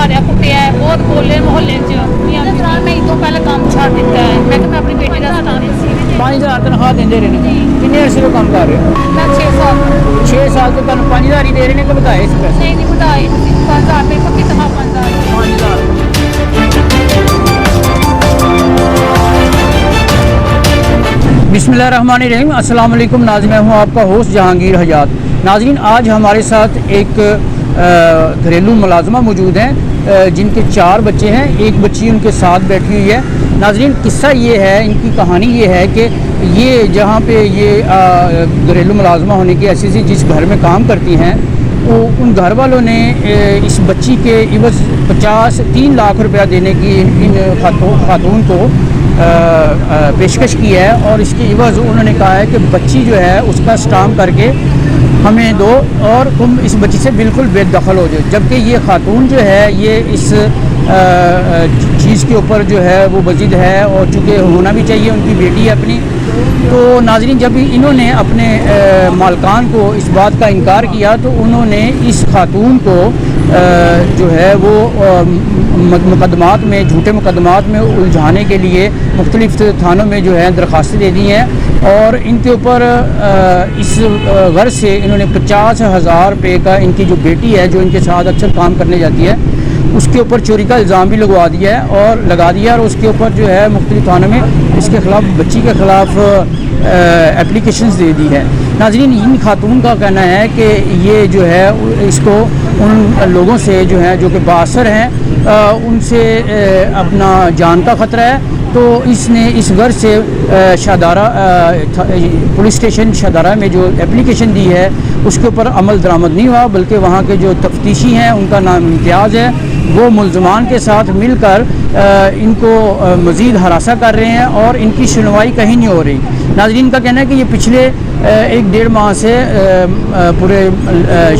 ਮਾਰਿਆ ਕੁੱਟਿਆ ਹੈ, ਬਹੁਤ ਬੋਲੇ ਮੁਹੱਲੇ 'ਚ। ਮੈਂ ਇਹ ਤੋਂ ਪਹਿਲਾਂ ਕੰਮ ਛੱਡ ਦਿੱਤਾ ਹੈ। ਮੈਂ ਕਿਹਾ ਮੈਂ ਆਪਣੀ ਬੇਟੀ ਦਾ ਸਟਾਰ ਸੀ। 5000 ਤਨਖਾਹ ਦਿੰਦੇ ਰਹੇ ਨੇ। ਕਿੰਨੇ ਅਰਸੇ ਤੋਂ ਕੰਮ ਕਰ ਰਹੇ ਹੋ? ਮੈਂ 6 ਸਾਲ 6 ਸਾਲ ਤੋਂ ਤੁਹਾਨੂੰ 5000 ਹੀ ਦੇ ਰਹੇ ਨੇ ਕਿ ਵਧਾਏ ਇਸ ਪੈਸੇ? ਨਹੀਂ ਵਧਾਏ 5000 ਰੁਪਏ ਪੱਕੀ ਤਨਖਾਹ 5000। बिस्मिल्लाहिर्रहमानिर्रहीम। अस्सलाम वालेकुम नाज़रीन, मैं हूँ आपका होस्ट जहांगीर हयात। नाज़रीन, आज हमारे साथ एक घरेलू मुलाजमा मौजूद हैं जिनके 4 बच्चे हैं, एक बच्ची उनके साथ बैठी हुई है। नाज़रीन, किस्सा ये है, इनकी कहानी ये है कि ये जहाँ पे ये घरेलू मुलाजमा होने की ऐसी जिस घर में काम करती हैं, वो उन घर वालों ने इस बच्ची के इवज़ 3 लाख रुपया देने की इन खातून को पेशकश की है और इसके इवज़ उन्होंने कहा है कि बच्ची जो है उसका स्टाम्प करके हमें दो और तुम इस बच्ची से बिल्कुल बेदखल हो जाओ। जबकि ये खातून जो है ये इस चीज़ के ऊपर जो है वो वज़ीद है और चूँकि होना भी चाहिए, उनकी बेटी है अपनी। तो नाज़रीन, जब इन्होंने अपने मालकान को इस बात का इनकार किया तो उन्होंने इस खातून को जो है वो मुकदमात में, झूठे मुकदमात में उलझाने के लिए मुख्तलिफ़ थानों में जो है दरख्वास्तें दे दी हैं और इनके ऊपर इस गर्ज से इन्होंने 50,000 रुपये का, इनकी जो बेटी है जो इनके साथ अक्सर काम करने जाती है, उसके ऊपर चोरी का इल्ज़ाम भी लगा दिया है और उसके ऊपर जो है मुख्तलिफ़ थानों में इसके ख़िलाफ़, बच्ची के ख़िलाफ़ एप्लीकेशंस दे दी है। नाज़रीन, इन खातून का कहना है कि ये जो है इसको उन लोगों से जो है जो कि बासर हैं उनसे अपना जान का ख़तरा है, तो इसने इस घर से शाहदारा पुलिस स्टेशन शाहदारा में जो एप्लीकेशन दी है उसके ऊपर अमल दरामद नहीं हुआ, बल्कि वहाँ के जो तफ्तीशी हैं उनका नाम इम्तियाज़ है, वो मुल्ज़मान के साथ मिलकर इनको मज़ीद हरासा कर रहे हैं और इनकी सुनवाई कहीं नहीं हो रही। नाज़रीन का कहना है कि ये पिछले 1-1.5 माह से पूरे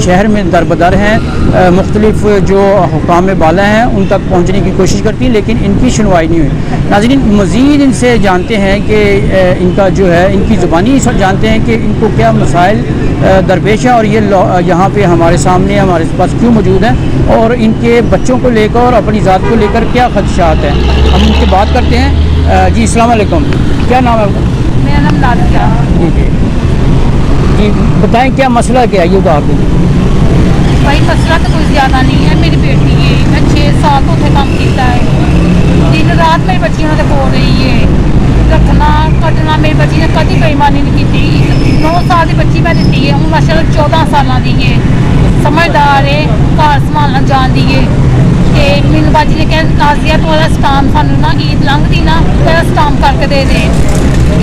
शहर में दरबदर हैं, मुख्तलिफ़ जो हुकाम बाला हैं उन तक पहुँचने की कोशिश करती हैं, लेकिन इनकी सुनवाई नहीं हुई। नाज़रीन, मज़ीद इनसे जानते हैं कि इनका जो है, इनकी ज़ुबानी जानते हैं कि इनको क्या मसाइल दरपेश है और ये यहाँ पे हमारे सामने हमारे पास क्यों मौजूद हैं और इनके बच्चों को लेकर और अपनी ज़ात को लेकर क्या खदशात हैं। हम उनसे बात करते हैं। जी अस्सलाम वालेकुम, क्या नाम है? मेरा नाम लालिया। जी बताएं, क्या मसला क्या है, ये उतार दें। भाई मसला तो कोई ज़्यादा नहीं है, मेरी बेटी है, मैं 6 साल तो उत्थे काम किया है, दिन रात मेरी बच्ची उन्होंने बोल रही है रखना कटना, मेरी बच्ची ने कभी बेईमानी नहीं की। 9 साल की बच्ची मैं दी है, हूँ माशाल्लाह 14 साल की है, समझदार है, घर संभालना जानती है। तो मैनू बाजी ने कहा नाज़िया तू स्टाम्प सानू ना ईद लंघदी ना तेरा स्टाम्प करके दे दे।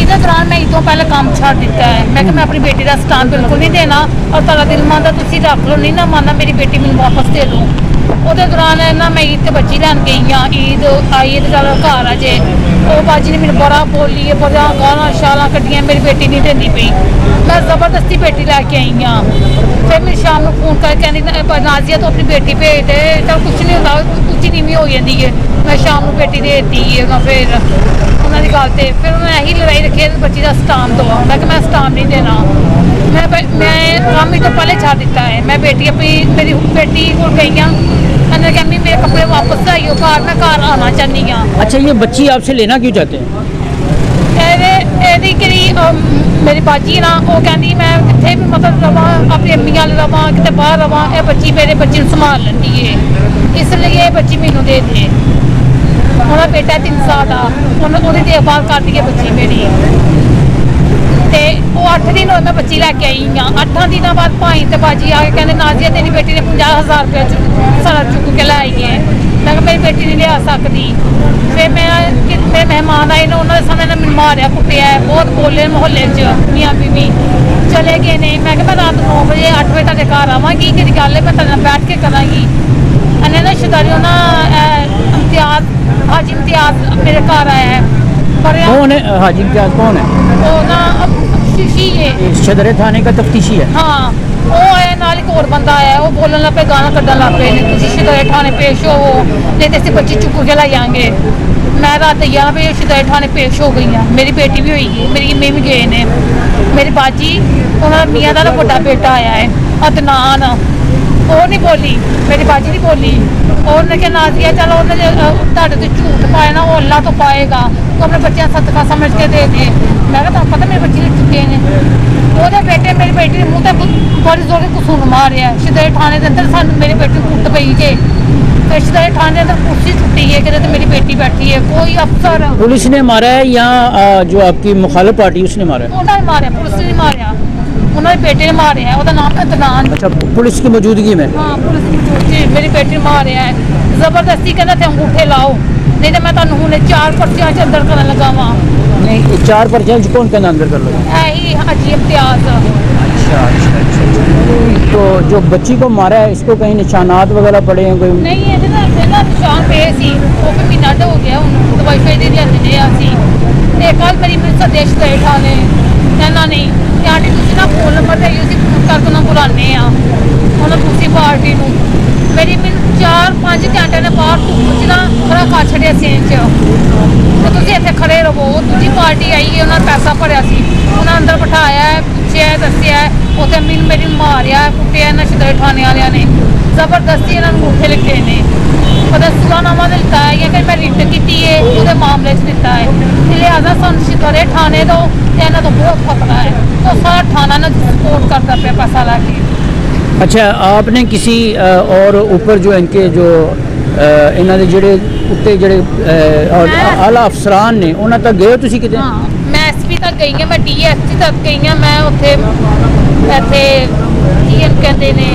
इस दौरान मैं इतों पहले काम छड़ दिता है। मैं कि मैं अपनी बेटी का स्टाम्प बिल्कुल नहीं देना और तारा दिल मानता तुम रख लो, नहीं ना मानना मेरी बेटी मैंने वापस दे दो। उस दौरान ना मैं ईद ते बच्ची लैन गई हाँ, ईद आई तो चलो घर आ जे, वो बाजी ने मैंने बड़ा बोली है, बड़ा गाला शाला कट्टियां, मेरी बेटी नहीं देनी पई। मैं ज़बरदस्ती बेटी लैके आई हाँ। फिर मेरी शाम को फोन कर कहती नाज़िया तो अपनी बेटी भेज दे, चल कुछ नहीं होता, उच्ची नीवी हो जाती है। मैं शाम को बेटी दे दी है, फिर उन्होंने गल तो फिर उन्होंने यही लड़ाई रखी है बच्ची का स्टाम्प दो। मैं कि मैं स्टाम्प नहीं देना, मैं काम ही तो पहले छड़ दिता है। मैं बेटी अपनी मेरी बेटी को गई हाँ, मैंने कहा मेरे कपड़े वापस आइयो घर, मैं घर आना चाहती हाँ। अच्छा, ये बच्ची आपसे लेना क्यों चाहते हैं? मेरी बाजी ना वो कहती मैं कितने भी मतलब रवा, अपनी अम्मी वाल रवा, कितने बाहर रवा, ये बच्ची मेरे बच्चे संभाल लेंदी है, इसलिए ये बच्ची मैनू दे दे। उन्होंने बेटा 3 साल का, उन्होंने देखभाल करती है बच्ची मेरी। तो वो 8 दिन होए मैं बच्ची लैके आई हाँ। 8 दिनों बाद भाई तो बाजी आके कहते नाज़िया तेरी बेटी ने 50,000 रुपया सारा चुक के लै आई है। मैं मेरी बेटी नहीं लिया सकती। फिर मेरे मेहमान आए ना, उन्होंने सामने मैंने मारिया कुटिया है, बहुत बोले मुहल्ले मियाँ बीवी चले गए नहीं। मैं रात 9 बजे 8 बजे तेरे घर आवागी, कि गल है मैं तेरे बैठ के कराँगी। इन्हें ना रिश्तेदारी ना इम्तियाज़ हाजी इम्तियाज़ मेरे घर आया है। कौन है हाजी इम्तियाज़? कौन है वो? ना तफ्तीशी है, सदर थाने का तफ्तीशी है। हाँ, वो आया नाल एक और बंदा आया, वो बोलन लग पे, गाना कड्डन लग पे, सदर थाने पेश हो नहीं तो असी बच्ची चुक के लाई जाएंगे। मैं रात 11 बजे सदर थाने पेश हो गई हाँ। मेरी बेटी भी हुई है, मेरी अम्मी भी गए ने, मेरी बाजी उन्होंने मियाँ का बड़ा बेटा आया है अदनान, ਉਹ ਨਹੀਂ ਬੋਲੀ, ਮੇਰੀ ਬਾਜੀ ਨਹੀਂ ਬੋਲੀ। ਉਹਨੇ ਕਿਹਾ ਨਾਜ਼ੀਆ ਚਲ ਉਹਨੇ ਤੁਹਾਡੇ ਤੇ ਝੂਠ ਪਾਇਆ ਨਾ, ਉਹ ਅੱਲਾ ਤੋਂ ਪਾਏਗਾ, ਤੂੰ ਆਪਣੇ ਬੱਚਿਆਂ ਸਦਕਾ ਸਮਝ ਕੇ ਦੇ ਦੇ। ਮੈਂ ਕਿਹਾ ਤੁਹਾਨੂੰ ਪਤਾ ਮੇਰੇ ਬੱਚੇ ਲਿਖ ਚੁੱਕੇ ਨੇ। ਉਹਦੇ ਬੇਟੇ ਮੇਰੀ ਬੇਟੀ ਦੇ ਮੂੰਹ ਤੇ ਬੜੀ ਜ਼ੋਰ ਦੀ ਕਸੂਨ ਮਾਰਿਆ। ਸ਼ਿਦਰੇ ਥਾਣੇ ਦੇ ਅੰਦਰ ਸਾਨੂੰ ਮੇਰੇ ਬੇਟੀ ਨੂੰ ਕੁੱਟ ਪਈ ਜੇ, ਤੇ ਸ਼ਿਦਰੇ ਥਾਣੇ ਦੇ ਅੰਦਰ ਕੁਰਸੀ ਟੁੱਟੀ ਹੈ, ਕਿਤੇ ਤੇ ਮੇਰੀ बेटी बैठी है, कोई अफसर पुलिस ने मारा है या जो आपकी मुखालिफ पार्टी उसने मारा है? उन्होंने मारे, पुलिस ने मारा, उन्होंने बेटे ने मारे है, उसका नाम अदनान। अच्छा, पुलिस की मौजूदगी में? हाँ, पुलिस की मौजूदगी, मेरी बेटी ने मारे है जबरदस्ती, कहते थे अंगूठे लाओ नहीं तो मैं तुहानू हुणे 4 पर्चियां च अंदर करन लगा वा। नहीं, 4 पर्चियां कौन कहना अंदर कर लगा? यही हाजी इम्तियाज। अच्छा अच्छा अच्छा अच्छा। तो जो बच्ची को मारा है इसको कहीं निशानात वगैरह पड़े हैं कोई? नहीं है ना, निशान पे सी वो भी महीना हो गया हूँ, दवाई शायद लिया सी। ते कल मेरी संदेश गए ठाने कहना नहीं कि आंटी तुम ना फोन नंबर दे फोन करके ना बुलाने उन्होंने दूसरी पार्टी को। मेरी मैंने 4-5 घंटे ने बाहर धुप्प च ना खड़ा कर छड़िया सीन च, तो तुम इतने खड़े रहो। दूसरी पार्टी आई है, उन्होंने पैसा भरिया सी, उन्हें अंदर बिठाया है, पूछया दसिया उत्थे मैनू मेरी मारिया कुटिया इन्होंने शदरे थाने वालिया ने जबरदस्ती इन्होंने अंगूठे लिखे ने, पता सुलानामा दिता है या कि मैं रिट की है वो मामले च दिता है, लिहाजा सानू शदरे थाने दो तो इन्हों तो बहुत खतरा है। तो सारा थाना ना सपोर्ट करता पे पैसा लैके। अच्छा, आपने किसी और ऊपर जो इनके जो इन्हों के जोड़े उत्ते जोड़े आला अफसरान ने उन्होंने तक गए हो तुसी किते? हाँ, मैं एसपी तक गई हूँ, मैं DSP तक गई हूँ, मैं उत्थे इत्थे की कहते ने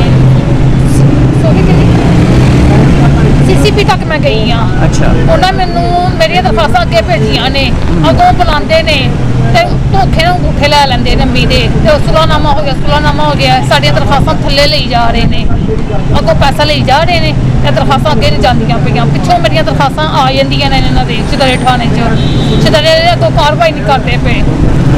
CCP तक मैं गई हाँ। अच्छा, उन्हें मैनू मेरी दरखास्त अगे भेजिया ने, अगों बुलाते ने धोखे ना अंगूठे लै लेंदे नंबी दे, सुलानामा हो गया, सुलानामा हो गया, साड़ियाँ दरखास्तां थल्ले लई जा रहे ने, अगों पैसा लई जा रहे ने, दरखास्तां अगे नहीं जांदियां पईयां, पिछों मेरी दरखास्तां आ जांदियां ने इन्हां दे शदरे थाने च, शदरे अगों कार्रवाई नहीं करते पे।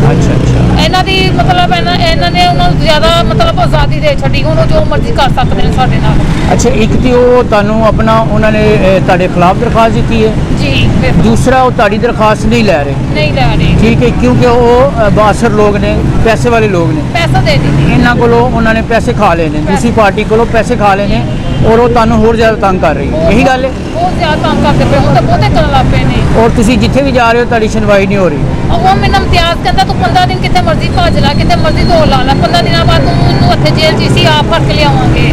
अच्छा अच्छा। इन्हां दी मतलब इन्हां ने उन्हां नूं ज़्यादा मतलब आज़ादी दे छड्डी, हुण जो मर्जी कर सकदे ने साडे नाल। अच्छा, एक तो वो तुहानू अपना उन्होंने तुहाडे खिलाफ दरखास्त दी है जी, बिल्कुल दूसरा वो तुहाडी दरखास्त नहीं लै रहे? नहीं लै रहे, ठीक है, क्योंकि वो बासर लोग ने, पैसे वाले लोग ने, पैसा दे दी इन्हों को उन्होंने पैसे खा लेने, दूसरी पार्टी को पैसे खा लेने और वो तुहानू होर ज़्यादा तंग कर रही है, यही गल है? बहुत ज़्यादा तंग करते पे, हुण तां बहुते करन लग पे ने। और तुसी जिथे भी जा रहे हो तुहाडी सुनवाई नहीं हो रही? वो मैनू इम्तियाज कहता तू 15 दिन कितने मर्जी भज ला, कितने मर्जी दौड़ ला, 15 दिन बाद तू उत्थे जेल च सी आप फड़ के लियावांगे।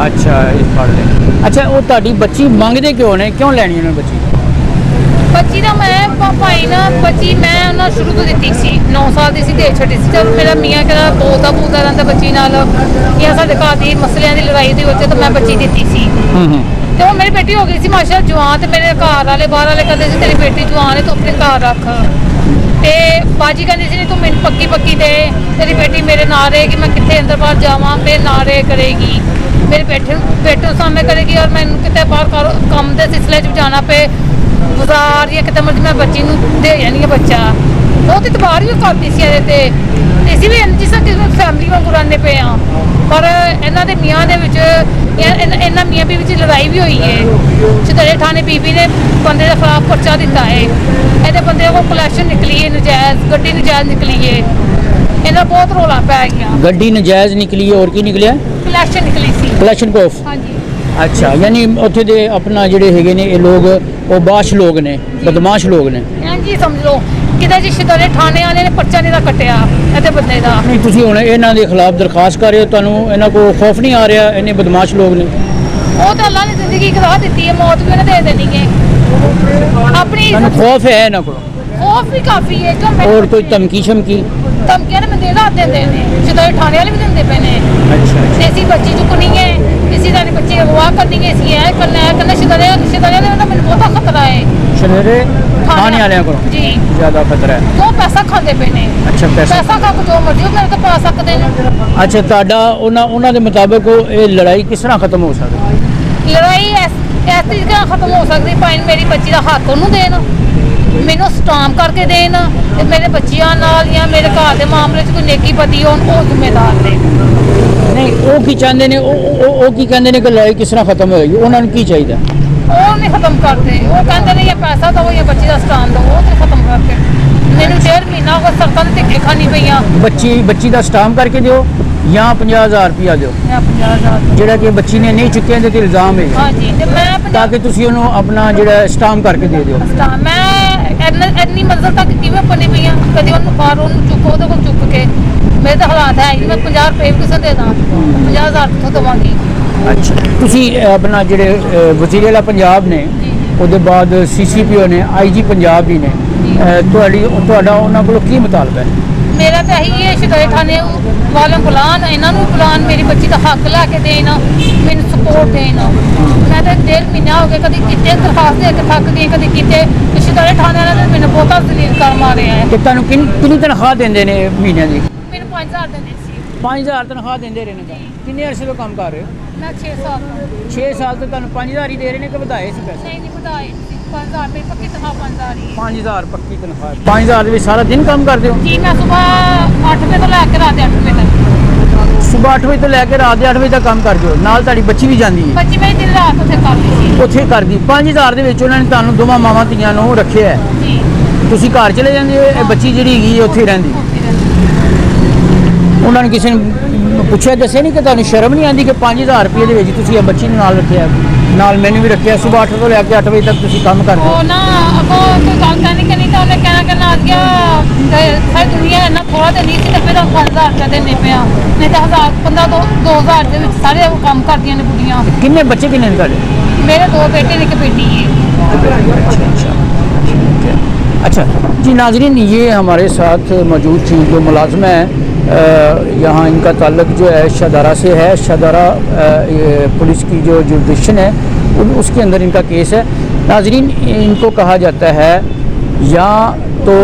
अच्छा, ये फड़ ले। अच्छा, वो तुहाडी बच्ची मंगदे क्यों ने, क्यों लैनी उन्होंने बच्ची? बच्ची ना मैं भाई ना बच्ची मैं उन्हें शुरू तो दी सी, 9 साल की सी दे छड़ी सी। जब मेरा मियाँ कहता बोलता भूलता रहता बच्ची नाल या साडे घर दी मसलियां दी लड़ाई दी वजह तो मैं बच्ची दी सी। तो मेरी बेटी हो गई सी माशा जवान, तो मेरे घर वाले बाहर वाले कहते सी तेरी बेटी जवान है तू अपने घर रख, तो बाजी कहती सी तू मैनू पक्की पक्की दे, तेरी बेटी मेरे नाल रहेगी, मैं कितने अंदर बाहर जावां मेरे नाल रहे करेगी, मेरे बेटे सामने करेगी और मैनू कितने बाहर काम के सिलसिले च जाना पे बाजार या कितने मर्जी मैं बच्ची नूं दे जानी है बच्चा। बहुत इतबार भी करती सी ये, इसी भी जिस फैमिली वांगू रहने पे हाँ, पर इन्हों के मियाँ इन्होंने मियाँ बीवी की लड़ाई भी हुई है, शदरे थाने बीबी ने बंदे के खिलाफ पर्चा दिता है, ये बंदे को कलैक्शन निकली है नजायज़, गड्डी नजायज़ निकली है, इन्हें बहुत रौला पै गया। गड्डी नजायज़ निकली है और की निकलिया? कलैक्शन निकली सी, कलैक्शन कोफ। हाँ जी। अच्छा, यानी उत्थे दे अपना जिहड़े हैगे ने ये लोग वो बाश लोग ने, बदमाश लोग ने। हाँ जी, समझ लो किते जी शदरे थाने वाले ने पर्चा नहीं कट्टिया इहदे बंदे दा। नहीं, तुसी हुण इन्हां दे खिलाफ दरखास्त कर रहे हो, तुहानू इन्हां को खौफ नहीं आ रहा? इन्ने बदमाश लोग ने, वो तो अल्लाह ने जिंदगी गवाह दी है, मौत भी उन्हें दे देनी है अपनी। तुहानू खौफ है इन्हां को? खौफ भी काफी है जो और कोई धमकी शमकी? धमकियां ने मैं रात देंदे ने, शदरे थाने वाले भी देंदे पे ने। अच्छा, ऐसी बच्ची चुकनी है, किसी का बच्चे अगवा करनी है, इसी है करना शदरे ने मैंने बहुत खतरा है शदरे थाने वाले को जी ज़्यादा खतरा है। वो पैसा खाते पे ने। अच्छा, पैसा खा के जो मर्जी मेरे को पा सकते हैं। अच्छा, तुहाडा उन्हां दे मुताबिक ये लड़ाई किस तरह खत्म हो सकती? लड़ाई इस तरीके खत्म हो सकती भाई मेरी बच्ची का हक उन्होंने देन, मैनू स्टाम्प करके देन, मेरे बच्चियां नाल या मेरे घर के मामले च कोई नेकी पति हो जिम्मेदार ने। नहीं, वो की चाहते ने, वो की कहते हैं कि लड़ाई किस तरह खत्म होएगी, उन्होंने की चाहिए? वो नहीं खत्म करते, वो कहते ने या पैसा दो या बच्ची का स्टाम्प दो, वो नहीं खत्म करते। मैनू 1.5 महीना हो गया सड़कों धिक्के खानी पईयां। बच्ची का स्टाम्प करके दियो, ਜਾਂ 50,000 ਰੁਪਇਆ ਦਿਓ ਜਾਂ 50,000 ਜਿਹੜਾ ਕਿ ਬੱਚੀ ਨੇ ਨਹੀਂ ਚੁੱਕਿਆ ਇਹਦੇ ਤੇ ਇਲਜ਼ਾਮ ਹੈ ਹਾਂਜੀ ਤੇ ਮੈਂ ਤਾਂ ਕਿ ਤੁਸੀਂ ਉਹਨੂੰ ਆਪਣਾ ਜਿਹੜਾ ਸਟਾਮ ਕਰਕੇ ਦੇ ਦਿਓ। ਮੈਂ ਇੰਨੀ ਮੰਜ਼ਲ ਤੱਕ ਕਿਵੇਂ ਪਹੁੰਚੀ ਪਈ ਹਾਂ, ਕਦੇ ਉਹਨੂੰ ਬਾਹਰੋਂ ਉਹਨੂੰ ਚੁੱਕੋ, ਉਹਦੇ ਕੋਲ ਚੁੱਕ ਕੇ ਮੇਰੇ ਤਾਂ ਹਾਲਾਤ ਹੈ ਹੀ, ਮੈਂ 50 ਰੁਪਏ ਵੀ ਕਿਸੇ ਦੇ ਦਾਂ 50,000 ਕਿੱਥੋਂ ਦੇਵਾਂਗੀ। ਅੱਛਾ, ਤੁਸੀਂ ਆਪਣਾ ਜਿਹੜੇ ਵਜ਼ੀਰ ਆਲਾ ਪੰਜਾਬ ਨੇ, ਜੀ ਉਹਦੇ ਬਾਅਦ CCPO ਨੇ, IG ਪੰਜਾਬ ਵੀ ਨੇ, ਤੁਹਾਡਾ ਉਹਨਾਂ ਕੋਲੋਂ ਕੀ ਮੁਤਾਲਬਾ ਹੈ? ਮੇਰਾ ਤਾਂ ਇਹੀ ਹੈ ਸ਼ਿਕਾਇਤ ਥਾਣੇ ਵਾਲੇ ਬੁਲਾਉਣ, ਇਹਨਾਂ ਨੂੰ ਬੁਲਾਉਣ, ਮੇਰੀ ਬੱਚੀ ਦਾ ਹੱਕ ਲੈ ਕੇ ਦੇਣ, ਮੈਨੂੰ ਸਪੋਰਟ ਦੇਣ। ਮੈਂ ਤਾਂ 1.5 ਮਹੀਨਾ ਹੋ ਗਿਆ ਕਦੀ ਕਿਤੇ ਦਰਖਾਸਤ ਦੇ ਕੇ ਥੱਕ ਗਈ, ਕਦੀ ਕਿਤੇ ਸ਼ਿਕਾਇਤ ਥਾਣੇ ਵਾਲਿਆਂ ਨੇ ਮੈਨੂੰ ਬਹੁਤਾ ਜ਼ਲੀਲ ਕਰ ਮਾਰਿਆ ਹੈ। ਕਿ ਤੁਹਾਨੂੰ ਕਿੰਨੀ ਤਨਖਾਹ ਦਿੰਦੇ ਨੇ ਮਹੀਨਿਆਂ ਦੀ? ਮੈਨੂੰ 5,000 ਦਿੰਦੇ ਸੀ। 5,000 ਤਨਖਾਹ ਦਿੰਦੇ ਰਹੇ ਨੇ? ਕਿੰਨੇ ਅਰਸੇ ਤੋਂ ਕੰਮ ਕਰ ਰਹੇ ਹੋ? ਮੈਂ 6 ਸਾਲ ਤੋਂ 6 ਸਾਲ ਤੋਂ ਤੁਹਾਨੂੰ 5,000 ਹੀ ਦੇ ਰਹੇ ਨੇ ਕਿ ਵਧਾਏ ਸੀ ਪੈਸੇ? ਨਹੀਂ ਵਧਾਏ 5,000 ਰੁਪਏ ਪੱਕੀ ਤਨਖਾਹ 5,000 ਹੀ ਹੈ। 5,000 ਪੱਕੀ ਤਨਖਾਹ। 5,000 ਦੇ ਵਿੱਚ ਸਾਰਾ ਦਿਨ ਕੰਮ ਕਰਦੇ ਹੋ? ਜੀ ਮੈਂ ਸਵੇਰ 8 ਵਜੇ ਤੋਂ ਲੈ ਕੇ ਰਾਤ 8 ਵਜੇ ਤੱਕ। ਸਵੇਰ 8 ਵਜੇ ਤੋਂ ਲੈ ਕੇ ਰਾਤ ਦੇ 8 ਵਜੇ ਤੱਕ ਕੰਮ ਕਰਦੇ ਹੋ? ਨਾਲ ਤੁਹਾਡੀ ਬੱਚੀ ਵੀ ਜਾਂਦੀ ਹੈ? ਬੱਚੀ ਮੇਰੀ ਦਿਨ ਰਾਤ ਉੱਥੇ ਕਰਦੀ ਸੀ। ਉੱਥੇ ਕਰਦੀ। 5,000 ਦੇ ਵਿੱਚ ਉਹਨਾਂ ਨੇ ਤੁਹਾਨੂੰ ਦੋਵਾਂ ਮਾਵਾਂ ਧੀਆਂ ਨੂੰ ਰੱਖਿਆ ਹੈ, ਜੀ ਤੁਸੀਂ ਘਰ ਚਲੇ ਜਾਂਦੇ ਹੋ, ਇਹ ਬੱਚੀ ਜਿਹੜੀ ਹੈਗੀ ਉੱਥੇ ਹੀ ਰਹਿੰਦੀ। ਉਹਨਾਂ ਨੇ ਕਿਸੇ ਨੂੰ ਪੁੱਛਿਆ, ਦੱਸਿਆ ਨਹੀਂ ਕਿ ਤੁਹਾਨੂੰ ਸ਼ਰਮ ਨਹੀਂ ਆਉਂਦੀ ਕਿ 5,000 ਰੁਪਏ ਦੇ ਵਿੱਚ ਤੁਸੀਂ ਇਹ ਬੱਚੀ ਨੂੰ ਨਾਲ ਰੱਖਿਆ, ਨਾਲ ਮੈਨੂੰ ਵੀ ਰੱਖਿਆ? ਸਵੇਰ 8 ਤੋਂ ਲੈ ਕੇ 8 ਵਜੇ ਤੱਕ ਤੁਸੀਂ ਕੰਮ ਕਰਦੇ ਹੋ? ਉਹ ਨਾ ਅੱਗੋਂ ਕੋਈ ਗੱਲ ਕਰਨੀ ਤਾਂ ਉਹਨੇ ਕਹਿਣਾ ਆ ਗਿਆ ਸਾਰੀ ਦੁਨੀਆ ਇੰਨਾ ਥੋੜਾ ਤੇ ਨਹੀਂ ਸੀ, ਤੇ ਫਿਰ 5,000 ਰੁਪਏ ਦੇਣੇ ਪਿਆ, ਨਹੀਂ ਤਾਂ 15 ਤੋਂ 2,000 ਦੇ ਵਿੱਚ ਸਾਰੇ ਉਹ ਕੰਮ ਕਰਦੀਆਂ ਨੇ ਬੁੱਢੀਆਂ। ਕਿੰਨੇ ਬੱਚੇ ਕਿੰਨੇ ਨੇ ਤੁਹਾਡੇ? ਮੇਰੇ 2 ਬੇਟੇ ने एक बेटी है। अच्छा जी नाजरीन, ये हमारे साथ मौजूद थी जो मुलाजमा है, यहाँ इनका ताल्लुक जो है शदारा से है। शदारा पुलिस की जो जुरिडिक्शन है उसके अंदर इनका केस है। नाजरीन, इनको कहा जाता है या तो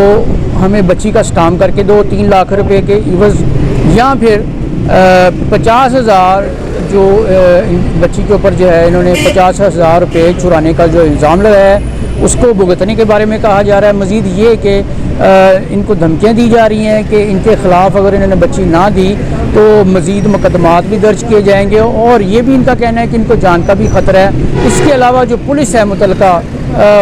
हमें बच्ची का स्टाम्प करके दो 3 लाख रुपए के इवज़, या फिर 50,000 जो बच्ची के ऊपर जो है इन्होंने 50,000 रुपये चुराने का जो इल्ज़ाम लगाया है उसको भुगतने के बारे में कहा जा रहा है। मज़ीद ये कि इनको धमकियाँ दी जा रही हैं कि इनके ख़िलाफ़ अगर इन्होंने बच्ची ना दी तो मज़ीद मुकदमात भी दर्ज किए जाएंगे, और ये भी इनका कहना है कि इनको जान का भी ख़तरा है। इसके अलावा जो पुलिस है मुतलका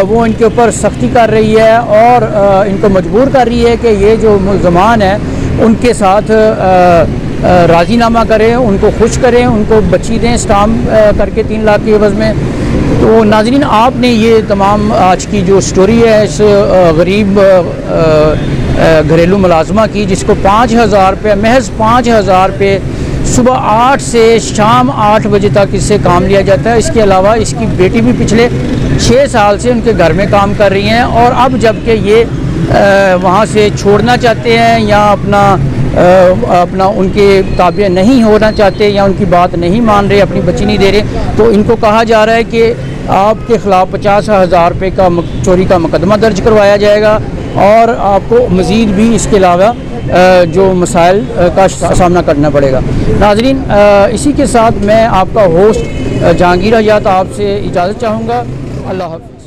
वो इनके ऊपर सख्ती कर रही है और इनको मजबूर कर रही है कि ये जो मुल्ज़मान है उनके साथ राज़ीनामा करें, उनको खुश करें, उनको बच्ची दें स्टाम्प करके 3 लाख के एवज़ में। तो नाज़रीन, आपने ये तमाम आज की जो स्टोरी है इस गरीब घरेलू मुलाजमा की, जिसको 5,000 रुपये, महज 5,000 रुपये सुबह 8 से शाम 8 बजे तक इससे काम लिया जाता है। इसके अलावा इसकी बेटी भी पिछले 6 साल से उनके घर में काम कर रही हैं, और अब जबकि ये वहाँ से छोड़ना चाहते हैं या अपना उनके ताबे नहीं होना चाहते या उनकी बात नहीं मान रहे, अपनी बच्ची नहीं दे रहे, तो इनको कहा जा रहा है कि आपके ख़िलाफ़ 50,000 रुपये का चोरी का मुकदमा दर्ज करवाया जाएगा, और आपको मज़ीद भी इसके अलावा जो मसाइल का सामना करना पड़ेगा। नाज़रीन, इसी के साथ मैं आपका होस्ट जहांगीर हयात आपसे इजाज़त चाहूँगा। अल्लाह हाफ़िज़।